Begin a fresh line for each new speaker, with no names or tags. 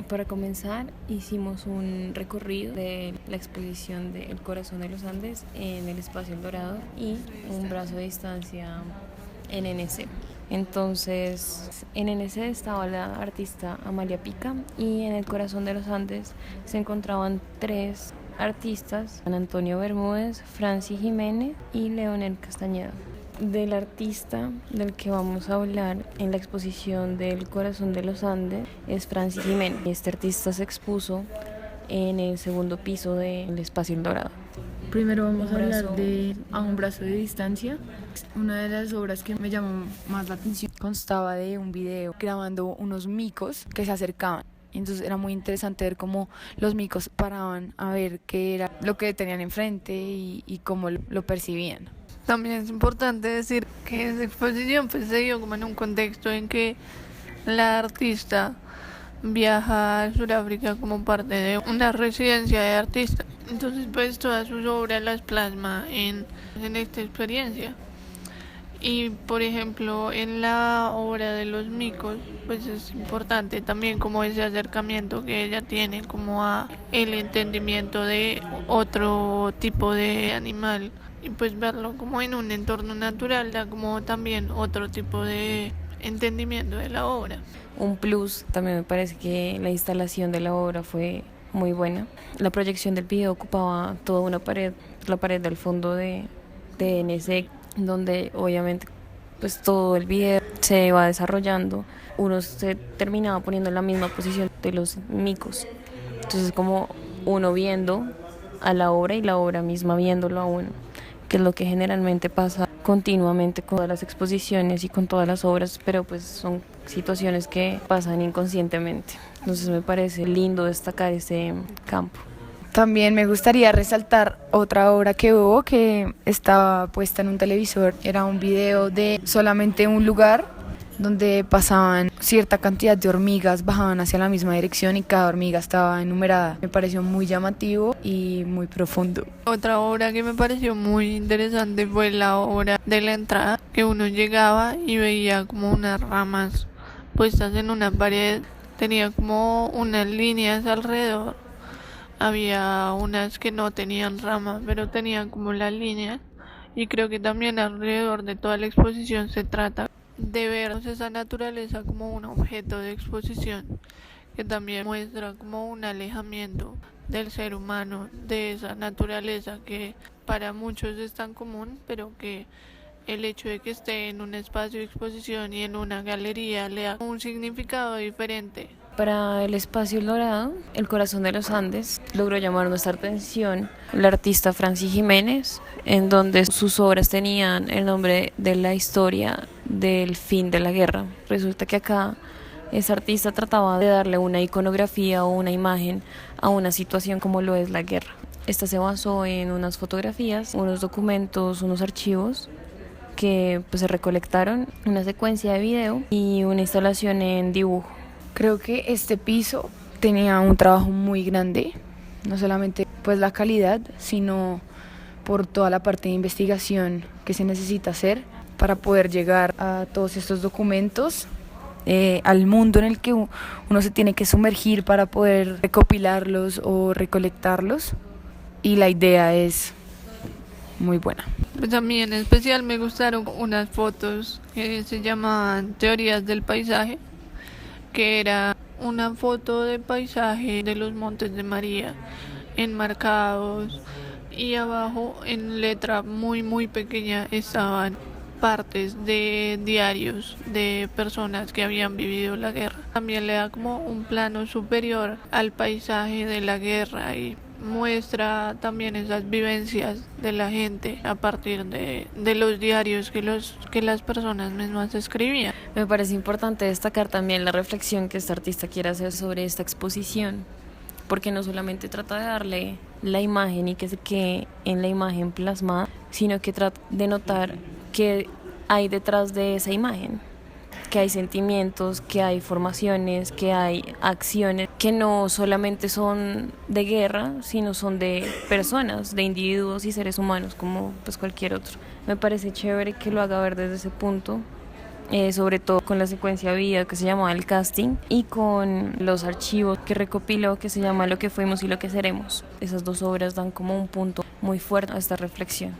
Para comenzar, hicimos un recorrido de la exposición de El Corazón de los Andes en el Espacio El Dorado y un brazo de distancia en NC. Entonces, en NC estaba la artista Amalia Pica y en El Corazón de los Andes se encontraban tres artistas: Antonio Bermúdez, Franci Jiménez y Leonel Castañeda. Del artista del que vamos a hablar en la exposición del Corazón de los Andes es Franci Jiménez. Este artista se expuso en el segundo piso del Espacio El Dorado.
Primero vamos a hablar de A un brazo de distancia. Una de las obras que me llamó más la atención constaba de un video grabando unos micos que se acercaban. Entonces era muy interesante ver cómo los micos paraban a ver qué era lo que tenían enfrente y cómo lo percibían.
También es importante decir que esa exposición se dio como en un contexto en que la artista viaja a Sudáfrica como parte de una residencia de artistas. Entonces pues todas sus obras las plasma en esta experiencia. Y por ejemplo en la obra de los micos pues es importante también como ese acercamiento que ella tiene como a el entendimiento de otro tipo de animal, y pues verlo como en un entorno natural da como también otro tipo de entendimiento de la obra.
Un plus, también me parece que la instalación de la obra fue muy buena. La proyección del video ocupaba toda una pared, la pared del fondo de NC, donde obviamente pues todo el video se iba desarrollando. Uno se terminaba poniendo en la misma posición de los micos. Entonces como uno viendo a la obra y la obra misma viéndolo a uno, que es lo que generalmente pasa continuamente con todas las exposiciones y con todas las obras, pero pues son situaciones que pasan inconscientemente. Entonces me parece lindo destacar ese campo.
También me gustaría resaltar otra obra que hubo que estaba puesta en un televisor. Era un video de solamente un lugar donde pasaban cierta cantidad de hormigas, bajaban hacia la misma dirección y cada hormiga estaba enumerada. Me pareció muy llamativo y muy profundo.
Otra obra que me pareció muy interesante fue la obra de la entrada, que uno llegaba y veía como unas ramas puestas en una pared, tenía como unas líneas alrededor. Había unas que no tenían ramas, pero tenían como las líneas, y creo que también alrededor de toda la exposición se trata de ver esa naturaleza como un objeto de exposición, que también muestra como un alejamiento del ser humano de esa naturaleza que para muchos es tan común, pero que el hecho de que esté en un espacio de exposición y en una galería le da un significado diferente.
Para el Espacio El Dorado, El Corazón de los Andes, logró llamar nuestra atención la artista Franci Jiménez, en donde sus obras tenían el nombre de la historia del fin de la guerra. Resulta que acá esa artista trataba de darle una iconografía o una imagen a una situación como lo es la guerra. Esta se basó en unas fotografías, unos documentos, unos archivos que pues, se recolectaron, una secuencia de video y una instalación en dibujo.
Creo que este piso tenía un trabajo muy grande, no solamente pues la calidad, sino por toda la parte de investigación que se necesita hacer para poder llegar a todos estos documentos, al mundo en el que uno se tiene que sumergir para poder recopilarlos o recolectarlos, y la idea es muy buena.
Pues a mí en especial me gustaron unas fotos que se llamaban Teorías del Paisaje, que era una foto de paisaje de los Montes de María enmarcados, y abajo en letra muy pequeña estaban partes de diarios de personas que habían vivido la guerra. También le da como un plano superior al paisaje de la guerra y muestra también esas vivencias de la gente a partir de los diarios que las personas mismas escribían.
Me parece importante destacar también la reflexión que esta artista quiere hacer sobre esta exposición, porque no solamente trata de darle la imagen y que se quede en la imagen plasmada, sino que trata de notar qué hay detrás de esa imagen, que hay sentimientos, que hay formaciones, que hay acciones que no solamente son de guerra, sino son de personas, de individuos y seres humanos como pues cualquier otro. Me parece chévere que lo haga ver desde ese punto sobre todo con la secuencia de video que se llamaba El Casting y con los archivos que recopiló que se llama Lo que fuimos y lo que seremos. Esas dos obras dan como un punto muy fuerte a esta reflexión.